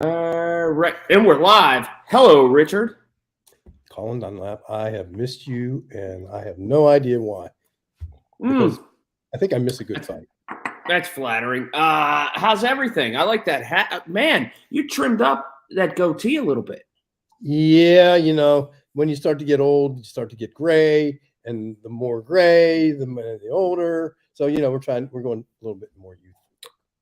Right, and we're live. Hello, Richard. Colin Dunlap, I have missed you, and I have no idea why. Because I think I miss a good fight. That's flattering. How's everything? I like that hat. Man, you trimmed up that goatee a little bit. Yeah, when you start to get old, you start to get gray, and the more gray, the older. So we're going a little bit more youthful.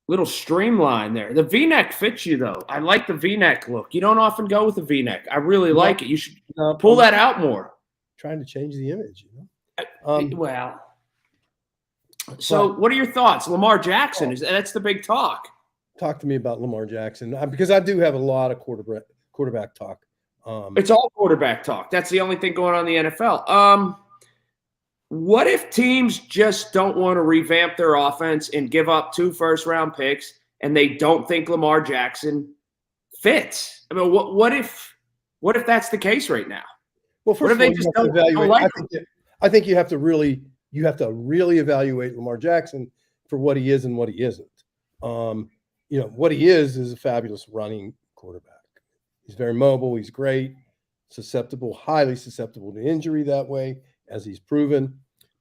Little streamline there. The V-neck fits you though. I like the V-neck look. You don't often go with a V-neck. I really like it. You should pull that out more. Trying to change the image, Well, so what are your thoughts? Lamar Jackson, that's the big talk. Talk to me about Lamar Jackson, because I do have a lot of quarterback talk. It's all quarterback talk. That's the only thing going on in the NFL. What if teams just don't want to revamp their offense and give up 2 first-round picks, and they don't think Lamar Jackson fits? I mean, what if that's the case right now? Well, first of all, you have to evaluate. I think you have to really evaluate Lamar Jackson for what he is and what he isn't. What he is a fabulous running quarterback. He's very mobile. He's great, highly susceptible to injury that way, as he's proven.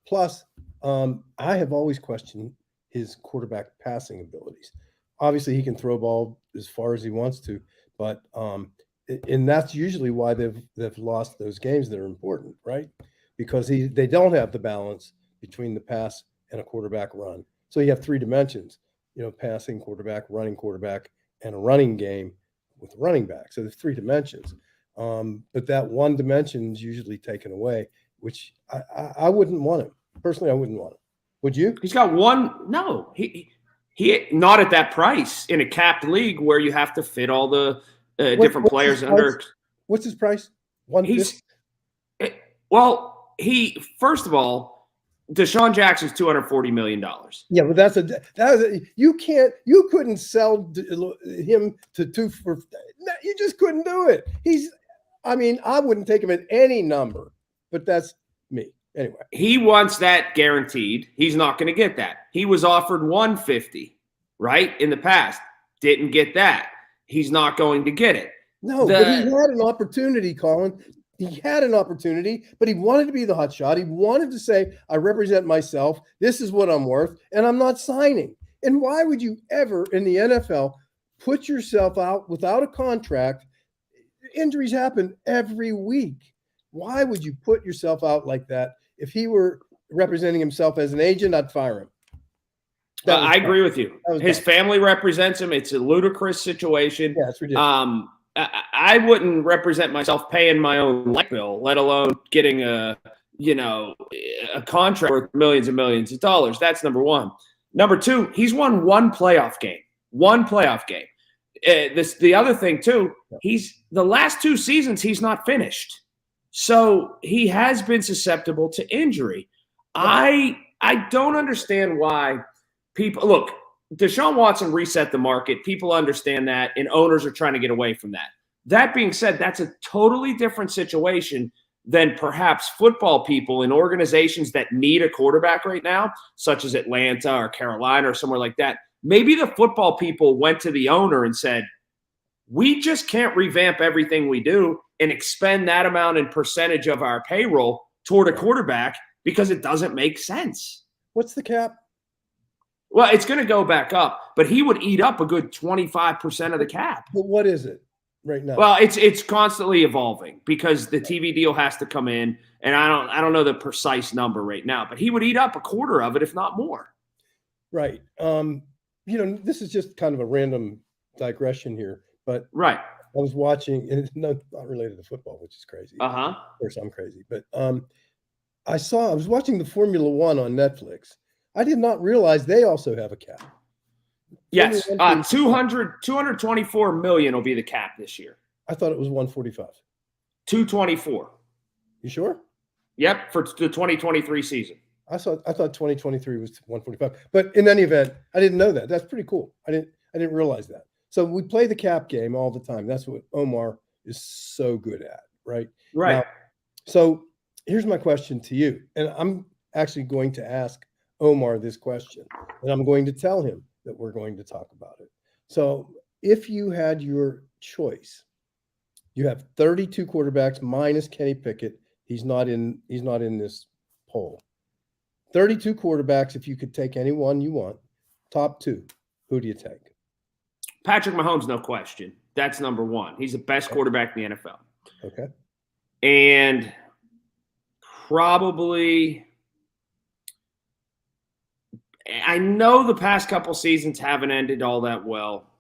Plus, I have always questioned his quarterback passing abilities. Obviously, he can throw a ball as far as he wants to, but and that's usually why they've lost those games that are important, right? Because they don't have the balance between the pass and a quarterback run. So you have 3 dimensions, passing quarterback, running quarterback, and a running game with a running back. So there's 3 dimensions. But that one dimension is usually taken away, which I wouldn't want him. Personally, I wouldn't want him. Would you? He's got one. No, he not at that price in a capped league where you have to fit all the different players under. What's his price? First of all, Deshaun Jackson's $240 million. Yeah, but you couldn't sell him to 2 for. You just couldn't do it. I wouldn't take him at any number, but that's me. Anyway, he wants that guaranteed. He's not going to get that. He was offered $150, right, in the past. Didn't get that. He's not going to get it. No, but he had an opportunity, Colin. He had an opportunity, but he wanted to be the hot shot. He wanted to say, I represent myself. This is what I'm worth, and I'm not signing. And why would you ever, in the NFL, put yourself out without a contract? Injuries happen every week. Why would you put yourself out like that? If he were representing himself as an agent, I'd fire him. I agree with you. His family represents him. It's a ludicrous situation. Yeah, it's ridiculous. I wouldn't represent myself paying my own light bill, let alone getting a contract worth millions and millions of dollars. That's number one. Number two, he's won one playoff game. The other thing too, the last 2 seasons he's not finished, so he has been susceptible to injury. I don't understand why people look. Deshaun Watson reset the market. People understand that, and owners are trying to get away from that. That being said, that's a totally different situation than perhaps football people in organizations that need a quarterback right now, such as Atlanta or Carolina or somewhere like that. Maybe the football people went to the owner and said, we just can't revamp everything we do and expend that amount in percentage of our payroll toward a quarterback because it doesn't make sense. What's the cap? Well, it's going to go back up, but he would eat up a good 25% of the cap. But what is it right now? Well, it's constantly evolving because the TV deal has to come in, and I don't know the precise number right now, but he would eat up a quarter of it, if not more. Right. This is just kind of a random digression here, but right. I was watching, and it's not related to football, which is crazy. Uh-huh. Of course, I'm crazy, but I was watching the Formula One on Netflix. I did not realize they also have a cap. Yes, 224 million will be the cap this year. I thought it was 145. 224. You sure? Yep, for the 2023 season. I thought 2023 was 145. But in any event, I didn't know that. That's pretty cool. I didn't realize that. So we play the cap game all the time. That's what Omar is so good at, right? Right. Now, so here's my question to you, and I'm actually going to ask Omar this question, and I'm going to tell him that we're going to talk about it. So if you had your choice, you have 32 quarterbacks minus Kenny Pickett. He's not in this poll. 32 quarterbacks. If you could take any one you want, top 2, who do you take? Patrick Mahomes, no question. That's number 1. He's the best quarterback in the NFL. Okay. And probably, I know the past couple seasons haven't ended all that well,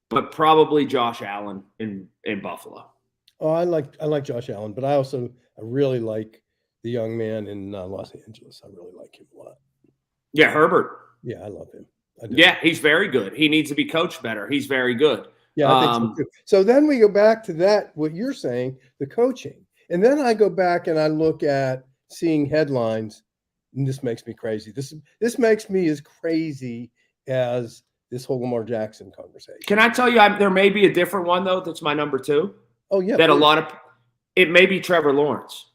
but probably Josh Allen in Buffalo. Oh, I like Josh Allen, but I really like the young man in Los Angeles. I really like him a lot. Yeah, Herbert. Yeah, I love him. Yeah, he's very good. He needs to be coached better. He's very good. Yeah, I think so too. So then we go back to that, what you're saying, the coaching. And then I go back and I look at seeing headlines, and this makes me crazy. This makes me as crazy as this whole Lamar Jackson conversation. Can I tell you, there may be a different one, though, that's my number 2? Oh, yeah. That it may be Trevor Lawrence.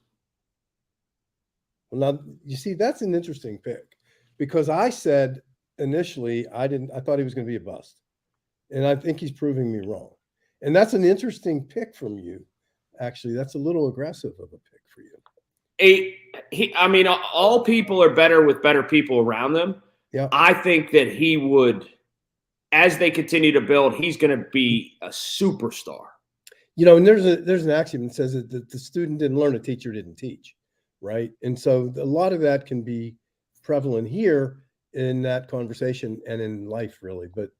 Well, now, you see, that's an interesting pick because I said initially I thought he was going to be a bust. And I think he's proving me wrong. And that's an interesting pick from you. Actually, that's a little aggressive of a pick for you. I mean, all people are better with better people around them. Yeah. I think that he would, as they continue to build, he's going to be a superstar. And there's an axiom that says that the student didn't learn, a teacher didn't teach, right? And so a lot of that can be prevalent here in that conversation and in life, really. But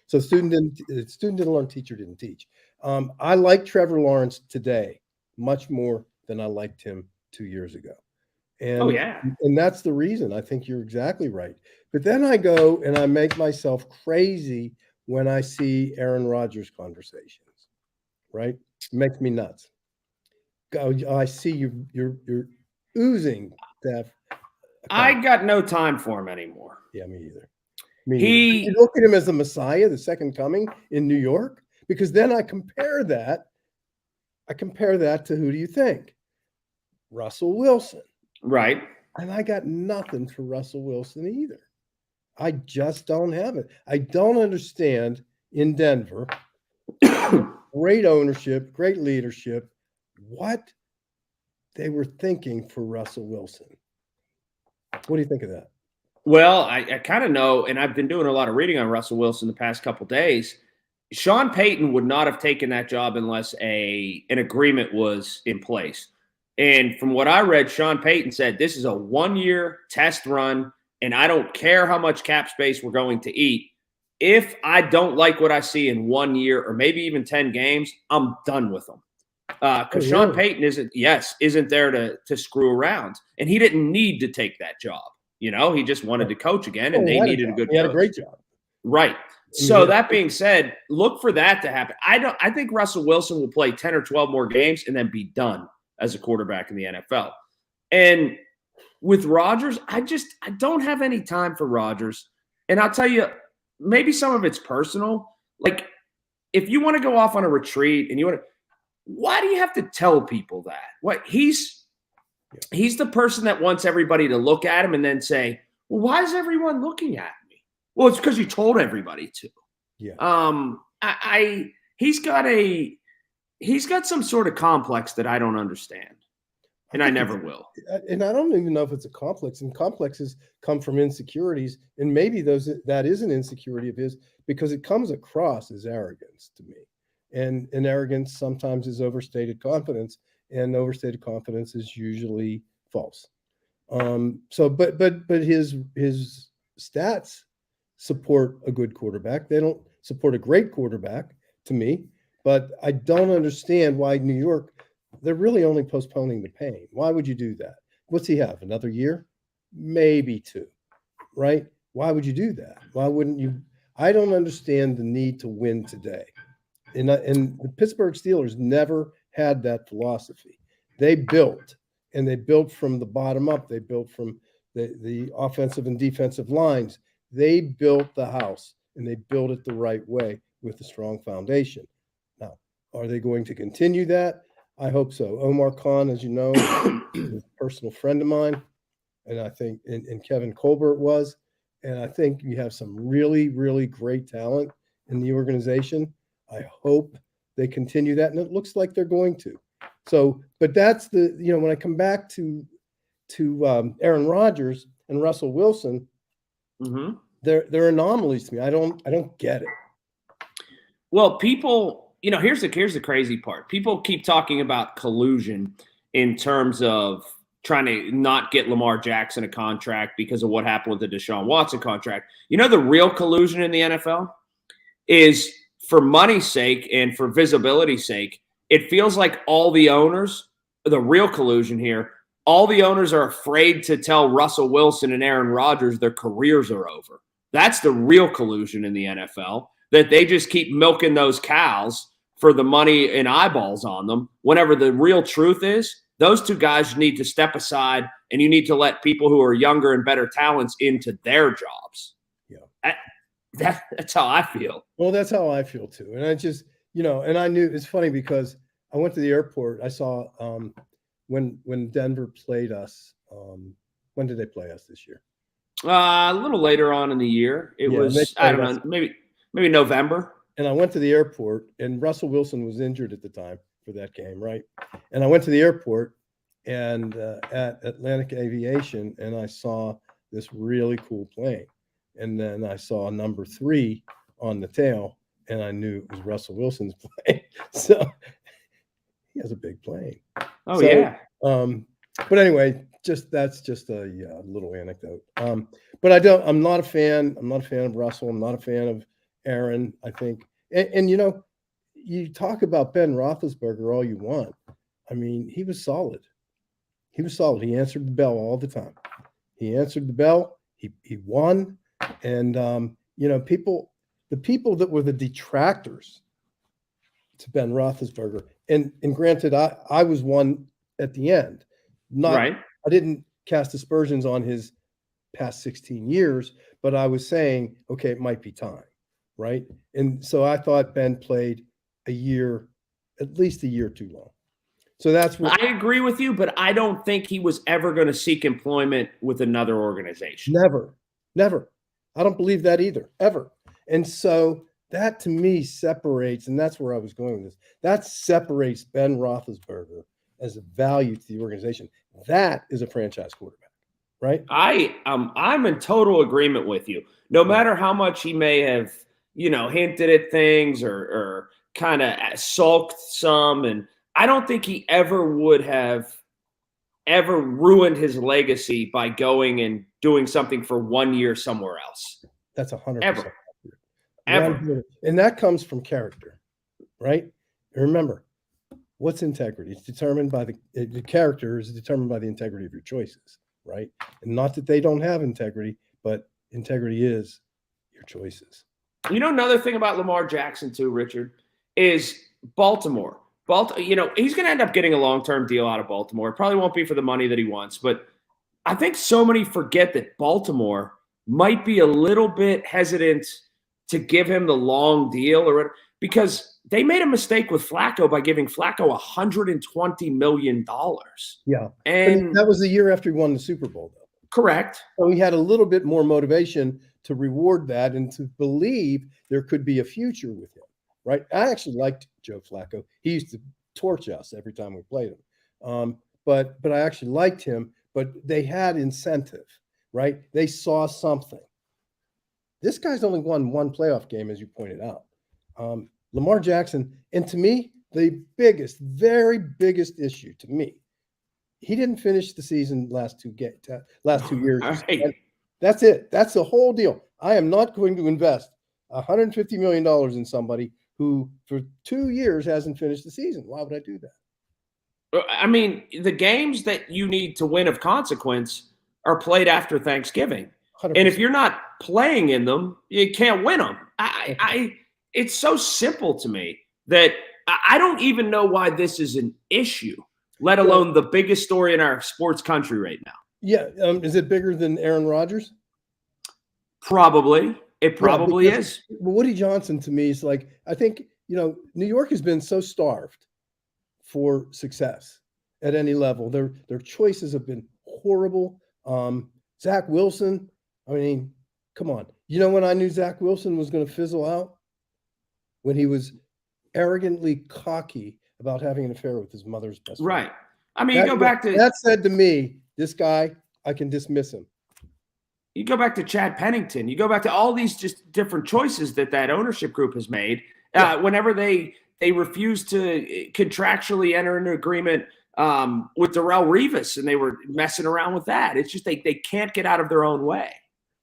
so student didn't learn, teacher didn't teach. I like Trevor Lawrence today much more than I liked him 2 years ago. And, and that's the reason. I think you're exactly right. But then I go and I make myself crazy when I see Aaron Rodgers conversations, right? It makes me nuts. I see you're oozing that. I got no time for him anymore. Yeah, me either. You look at him as the Messiah, the second coming in New York, because then I compare that to who do you think? Russell Wilson. Right. And I got nothing for Russell Wilson either. I just don't have it. I don't understand in Denver. Great ownership, great leadership. What they were thinking for Russell Wilson. What do you think of that? Well, I kind of know, and I've been doing a lot of reading on Russell Wilson the past couple of days. Sean Payton would not have taken that job unless an agreement was in place. And from what I read, Sean Payton said, this is a 1-year test run, and I don't care how much cap space we're going to eat. If I don't like what I see in 1 year or maybe even 10 games, I'm done with them. Because Sean Payton isn't there to screw around. And he didn't need to take that job. He just wanted to coach again, and they needed a good coach. He had a great job. Right. So that being said, look for that to happen. I think Russell Wilson will play 10 or 12 more games and then be done as a quarterback in the NFL. And with Rodgers, I don't have any time for Rodgers. And I'll tell you, maybe some of it's personal. Like, if you want to go off on a retreat and why do you have to tell people that? What he's the person that wants everybody to look at him and then say, well, why is everyone looking at me? Well, it's because you told everybody to. Yeah. He's got some sort of complex that I don't understand. And I never will. And I don't even know if it's a complex. And complexes come from insecurities. And maybe that is an insecurity of his because it comes across as arrogance to me. And arrogance sometimes is overstated confidence. And overstated confidence is usually false. But his stats support a good quarterback. They don't support a great quarterback to me. But I don't understand why New York, they're really only postponing the pain. Why would you do that? What's he have? Another year? Maybe 2, right? Why would you do that? Why wouldn't you? I don't understand the need to win today. And the Pittsburgh Steelers never had that philosophy. They built from the bottom up. They built from the offensive and defensive lines. They built the house, and they built it the right way with a strong foundation. Now, are they going to continue that? I hope so. Omar Khan, as you know, is a personal friend of mine, and I think and Kevin Colbert was, and I think you have some really, really great talent in the organization. I hope they continue that, and it looks like they're going to. So, but that's the, when I come back to Aaron Rodgers and Russell Wilson, they're anomalies to me. I don't get it. Well, people, here's the crazy part. People keep talking about collusion in terms of trying to not get Lamar Jackson a contract because of what happened with the Deshaun Watson contract. The real collusion in the NFL is for money's sake and for visibility's sake. It feels like all the owners, the real collusion here, all the owners are afraid to tell Russell Wilson and Aaron Rodgers their careers are over. That's the real collusion in the NFL, that they just keep milking those cows for the money and eyeballs on them, whenever the real truth is those two guys need to step aside, and you need to let people who are younger and better talents into their jobs. Yeah. That's how I feel. Well, that's how I feel too. And I just, and I knew, it's funny because I went to the airport. I saw when Denver played us. When did they play us this year? A little later on in the year. It was, I don't know, maybe November. And I went to the airport, and Russell Wilson was injured at the time for that game, right? And I went to the airport and at Atlantic Aviation, and I saw this really cool plane. And then I saw number 3 on the tail, and I knew it was Russell Wilson's plane. So he has a big plane. Oh, so, yeah. But anyway, that's just a little anecdote. But I'm not a fan. I'm not a fan of Russell. I'm not a fan of Aaron, I think. And you talk about Ben Roethlisberger all you want. I mean, he was solid. He was solid. He answered the bell all the time. He answered the bell. He won. And, the people that were the detractors to Ben Roethlisberger, and granted, I was one at the end. I didn't cast aspersions on his past 16 years, but I was saying, okay, it might be time, right? And so I thought Ben played at least a year too long. So that's what I agree with you, but I don't think he was ever going to seek employment with another organization. Never. I don't believe that either, ever. And so that to me separates, and that's where I was going with this. That separates Ben Roethlisberger as a value to the organization. That is a franchise quarterback, right? I'm in total agreement with you. No matter how much he may have, hinted at things or kind of sulked some, and I don't think he ever would have ever ruined his legacy by going and doing something for 1 year somewhere else. That's 100%. Ever. And that comes from character, right? And remember, what's integrity? It's determined by the character is determined by the integrity of your choices, right? And not that they don't have integrity, but integrity is your choices. Another thing about Lamar Jackson too, Richard, is Baltimore. He's going to end up getting a long-term deal out of Baltimore. It probably won't be for the money that he wants, but I think so many forget that Baltimore might be a little bit hesitant to give him the long deal because they made a mistake with Flacco by giving Flacco $120 million. Yeah. And that was the year after he won the Super Bowl, though. Correct. So he had a little bit more motivation to reward that and to believe there could be a future with him, right? I actually liked Joe Flacco. He used to torch us every time we played him. But I actually liked him, but they had incentive, right? They saw something. This guy's only won one playoff game, as you pointed out. Lamar Jackson, and to me, the very biggest issue to me, he didn't finish the season last two years. Right. That's it. That's the whole deal. I am not going to invest $150 million in somebody who for 2 years hasn't finished the season. Why would I do that? I mean, the games that you need to win of consequence are played after Thanksgiving. 100%. And if you're not playing in them, you can't win them. It's so simple to me that I don't even know why this is an issue, let alone the biggest story in our sports country right now. Yeah. Is it bigger than Aaron Rodgers? Probably. It probably is. Woody Johnson, to me, is like, I think, New York has been so starved for success at any level. Their choices have been horrible. Zach Wilson, I mean, come on. When I knew Zach Wilson was going to fizzle out? when he was arrogantly cocky about having an affair with his mother's best friend. Right. I mean, you go back to that said to me, this guy, I can dismiss him. You go back to Chad Pennington. You go back to all these just different choices that ownership group has made. Whenever they refused to contractually enter into agreement with Darrelle Revis, and they were messing around with that. It's just they can't get out of their own way.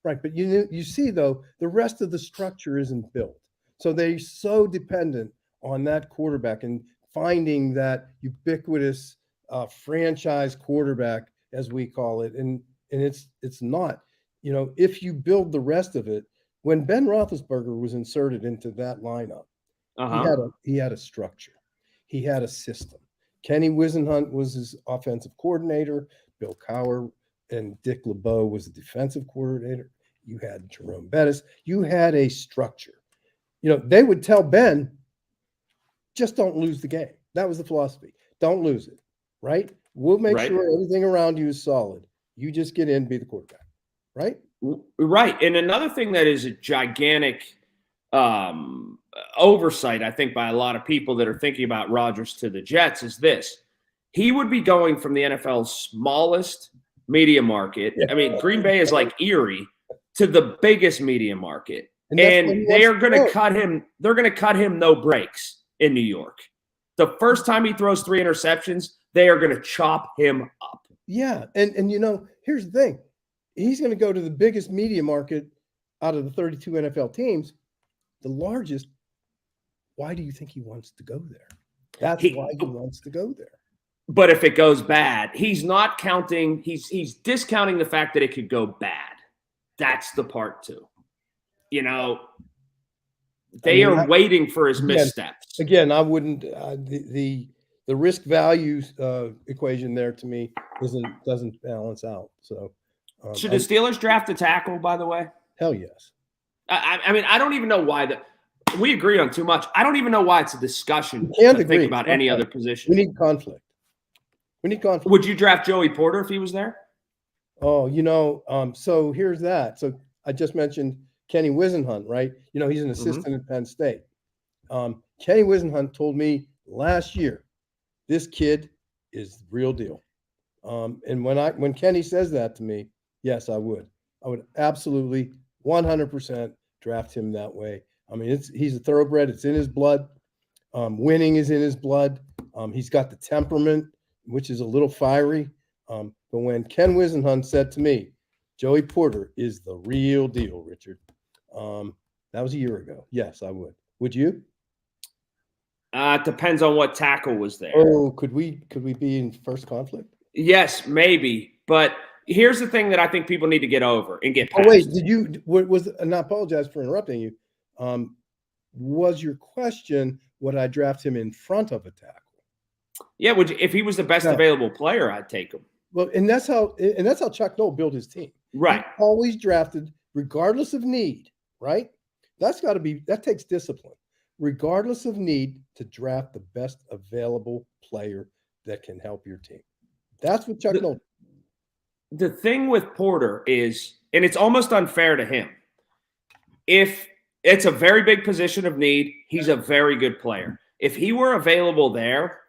Right, but you see though, the rest of the structure isn't built, so they're so dependent on that quarterback and finding that ubiquitous franchise quarterback, as we call it, and it's not. You know, if you build the rest of it, when Ben Roethlisberger was inserted into that lineup, he had a structure, he had a system. Kenny Wisenhunt was his offensive coordinator. Bill Cowher and Dick LeBeau was the defensive coordinator. You had Jerome Bettis. You had a structure. You know, they would tell Ben, just don't lose the game. That was the philosophy. Don't lose it, right? We'll make sure everything around you is solid. You just get in, be the quarterback. Right? Right. And another thing that is a gigantic oversight, I think, by a lot of people that are thinking about Rodgers to the Jets is this. He would be going from the NFL's smallest media market. I mean, Green Bay is like Erie to the biggest media market. And they are going to cut him. They're going to cut him no breaks in New York. The first time he throws 3 interceptions, they are going to chop him up. Yeah. And you know, here's the thing. He's going to go to the biggest media market out of the 32 NFL teams, the largest. Why do you think he wants to go there? That's why he wants to go there. But if it goes bad, he's not counting. He's discounting the fact that it could go bad. That's the part too. You know, they are waiting for his missteps. Again, I wouldn't. The risk value equation there to me doesn't balance out. So. Should the Steelers draft a tackle, by the way? Hell yes. I mean, I don't even know why we agree on too much. I don't even know why it's a discussion to think about any other position. We need conflict. Would you draft Joey Porter if he was there? Oh, you know, so here's that. So I just mentioned Kenny Wisenhunt, right? You know, he's an assistant at Penn State. Kenny Wisenhunt told me last year, this kid is the real deal. And when Kenny says that to me, yes, I would absolutely 100% draft him that way. I mean, he's a thoroughbred. It's in his blood. Winning is in his blood. He's got the temperament, which is a little fiery. But when Ken Wisenhunt said to me, Joey Porter is the real deal, Richard. That was a year ago. Yes, I would. Would you? It depends on what tackle was there. Oh, could we be in first conflict? Yes, maybe. But here's the thing that I think people need to get over and get past. Oh, wait, and I apologize for interrupting you. Was your question, would I draft him in front of a tackle? Yeah, if he was the best available player, I'd take him. Well, and that's how Chuck Noll built his team. Right. He always drafted regardless of need, right? That takes discipline. Regardless of need, to draft the best available player that can help your team. That's what Chuck Noll. The thing with Porter is, and it's almost unfair to him, if it's a very big position of need, he's a very good player. If he were available there,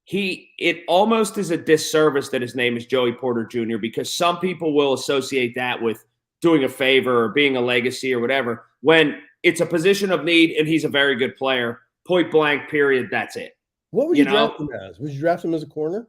it almost is a disservice that his name is Joey Porter Jr. because some people will associate that with doing a favor or being a legacy or whatever, when it's a position of need and he's a very good player, point blank, period, that's it. What would you draft him as? Would you draft him as a corner?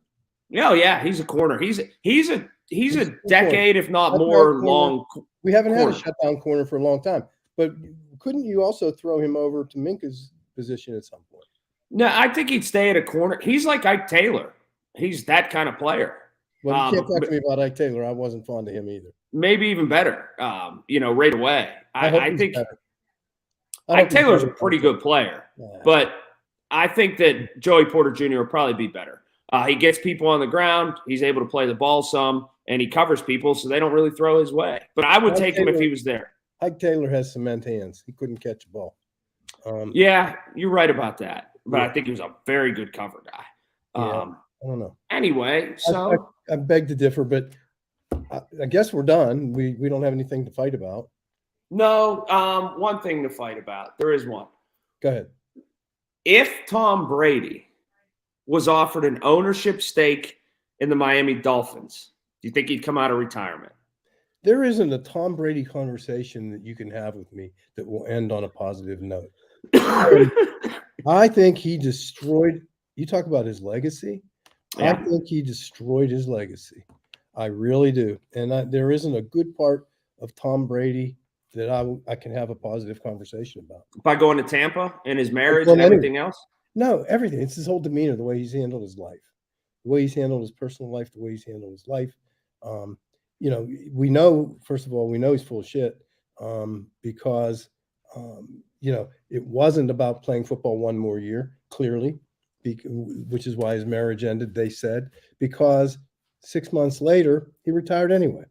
No, yeah, he's a corner. He's a decade, if not more, long. We haven't had a shutdown corner for a long time, but couldn't you also throw him over to Minka's position at some point? No, I think he'd stay at a corner. He's like Ike Taylor. He's that kind of player. Well, you can't talk to me about Ike Taylor. I wasn't fond of him either. Maybe even better, right away. I think Ike Taylor's a pretty good player, but I think that Joey Porter Jr. will probably be better. He gets people on the ground. He's able to play the ball some, and he covers people, so they don't really throw his way. But I would take him if he was there. Ike Taylor has cement hands. He couldn't catch a ball. Yeah, you're right about that. But I think he was a very good cover guy. I don't know. Anyway, so I beg to differ, but I guess we're done. We don't have anything to fight about. No, one thing to fight about. There is one. Go ahead. if Tom Brady was offered an ownership stake in the Miami Dolphins, do you think he'd come out of retirement? There isn't a Tom Brady conversation that you can have with me that will end on a positive note. I think he destroyed. You talk about his legacy. Yeah. I think he destroyed his legacy. I really do. And there isn't a good part of Tom Brady that I can have a positive conversation about. By going to Tampa and his marriage and everything else? No, everything. It's his whole demeanor, the way he's handled his life, the way he's handled his personal life, the way he's handled his life. You know, we know, first of all, we know he's full of shit because, you know, it wasn't about playing football one more year, clearly, which is why his marriage ended, they said, because 6 months later, he retired anyway.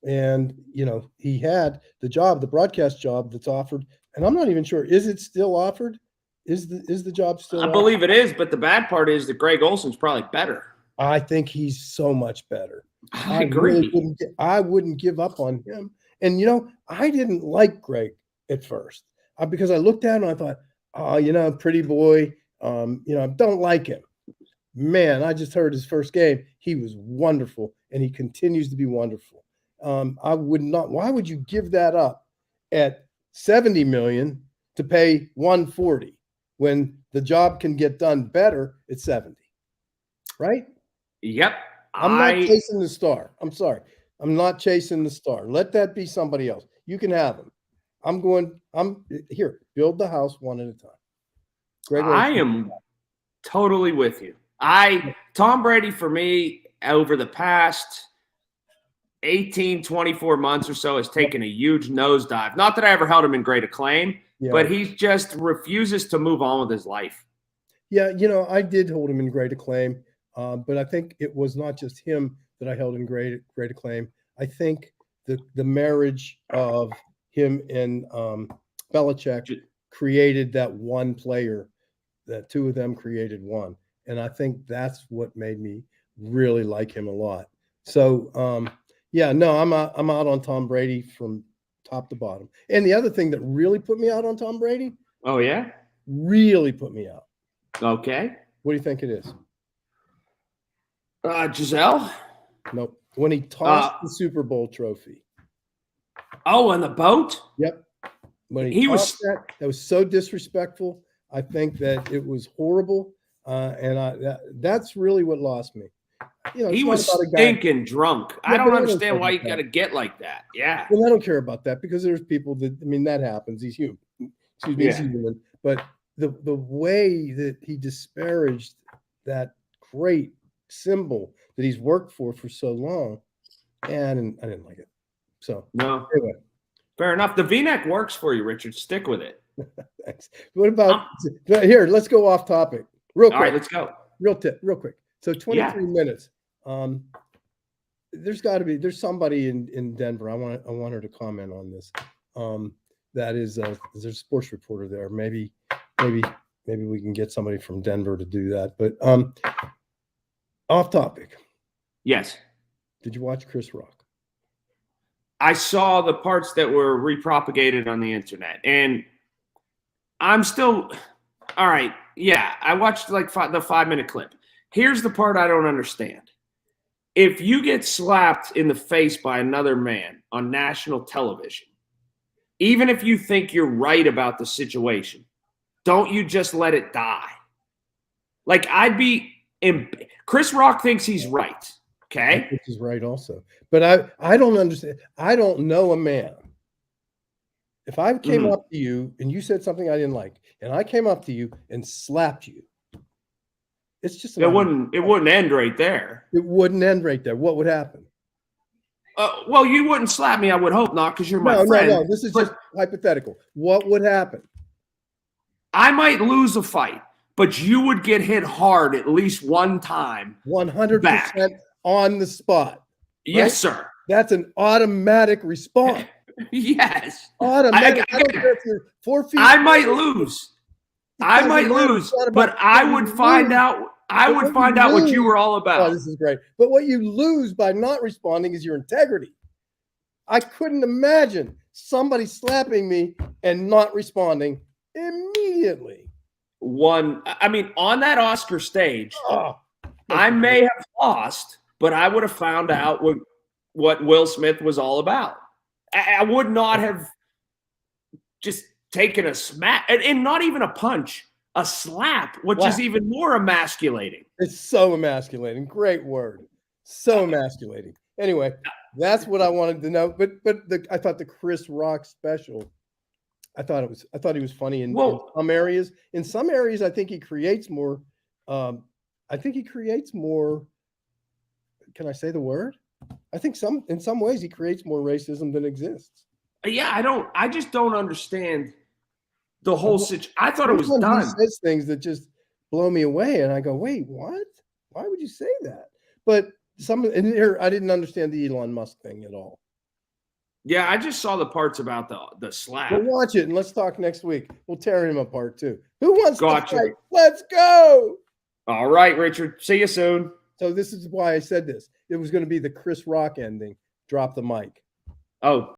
And, you know, he had the job, the broadcast job that's offered. And I'm not even sure, is it still offered? Is the job still offered? Believe it is, but the bad part is that Greg Olson's probably better. I think he's so much better. I agree. I wouldn't give up on him. And, you know, I didn't like Greg at first because I looked at him and I thought, oh, you know, pretty boy, you know, I don't like him. Man, I just heard his first game. He was wonderful, and he continues to be wonderful. I would not. Why would you give that up at $70 million to pay $140 when the job can get done better at $70? Right? Yep. I'm not chasing the star. I'm sorry. I'm not chasing the star. Let that be somebody else. You can have him. I'm here. Build the house one at a time. Greg, I am totally with you. Tom Brady, for me, over the past 18, 24 months or so, has taken a huge nosedive. Not that I ever held him in great acclaim, but he just refuses to move on with his life. Yeah, you know, I did hold him in great acclaim. But I think it was not just him that I held in great acclaim. I think the marriage of him and Belichick created that one player, that two of them created one. And I think that's what made me really like him a lot. So, yeah, no, I'm out on Tom Brady from top to bottom. And the other thing that really put me out on Tom Brady. Oh, yeah? Really put me out. Okay. What do you think it is? Giselle? Nope. When he tossed the Super Bowl trophy. Oh, on the boat? Yep. When he tossed that was so disrespectful. I think that it was horrible. And that's really what lost me. You know, he was stinking drunk. Yeah, I don't understand why you got to get like that. Yeah. Well, I don't care about that because there's people that, I mean, that happens. He's human. Excuse me, he's human. But the way that he disparaged that great symbol that he's worked for so long, and I didn't like it. So no, anyway. Fair enough. The V-neck works for you, Richard. Stick with it. Thanks. What about here? Let's go off topic real quick. All right, let's go. Real quick. So 23 minutes. There's somebody in Denver. I want her to comment on this. That is there's a sports reporter there. Maybe we can get somebody from Denver to do that. But off topic. Yes. Did you watch Chris Rock? I saw the parts that were repropagated on the internet, and I'm still all right. Yeah, I watched like the 5-minute clip. Here's the part I don't understand. If you get slapped in the face by another man on national television, even if you think you're right about the situation, don't you just let it die? Like, Chris Rock thinks he's right. Okay. I think he's right also. But I don't understand. I don't know a man. If I came up to you and you said something I didn't like, and I came up to you and slapped you, it's just it wouldn't end right there. It wouldn't end right there. What would happen? Well, you wouldn't slap me. I would hope not, because you're my friend. No. This is just hypothetical. What would happen? I might lose a fight, but you would get hit hard at least one time. 100% on the spot. Right? Yes, sir. That's an automatic response. Yes. Automatic. I don't care if you're 4 feet. I might lose. I might lose, but I would find out. I would find out what you were all about. Oh, this is great. But what you lose by not responding is your integrity. I couldn't imagine somebody slapping me and not responding immediately. won. I mean, on that Oscar stage, Oh, I may have lost, but I would have found out what Will Smith was all about. I would not have just taken a smack, and not even a punch, a slap, which is even more emasculating. It's so emasculating. Great word. So emasculating. Anyway, that's what I wanted to know. But I thought the Chris Rock special, I thought he was funny in some areas. In some areas, I think he creates more. I think he creates more. Can I say the word? I think in some ways he creates more racism than exists. Yeah, I just don't understand the whole situation. I thought it was done. He says things that just blow me away, and I go, "Wait, what? Why would you say that?" But in here, I didn't understand the Elon Musk thing at all. Yeah, I just saw the parts about the slap. We'll watch it and let's talk next week. We'll tear him apart too. Who wants to fight? Let's go. All right, Richard. See you soon. So this is why I said this. It was going to be the Chris Rock ending. Drop the mic. Oh.